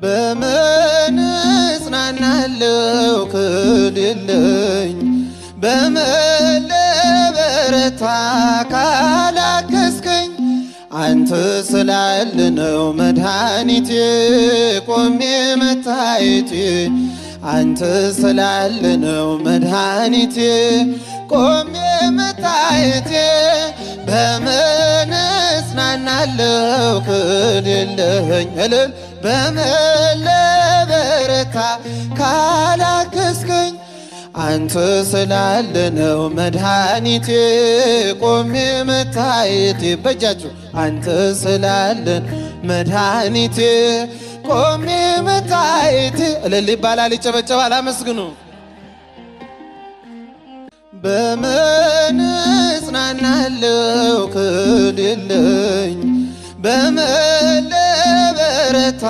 በምን እጽናናለሁ ከሌለኝ በምን ልበረታ ካላገዝከኝ አንተ ስላለ ነው መድኃኒቴ ቆሜ መታየቴ አንተ ስላለ ነው መድኃኒቴ ቆሜ መታየቴ በምን እጽናናለሁ ከሌለኝ እልል በምን ልበረታ ካላገዝከኝ አንተ ስላለ ነው መድኃኒቴ ቆሜ መታየቴ በእጃችሁ አንተ ስላለ መድኃኒቴ ቆሜ መታየቴ እልል ይባላል ይጨበጨባል አመስግኑ በምን እጽናናለሁ ከሌለኝ በምን ልበረታ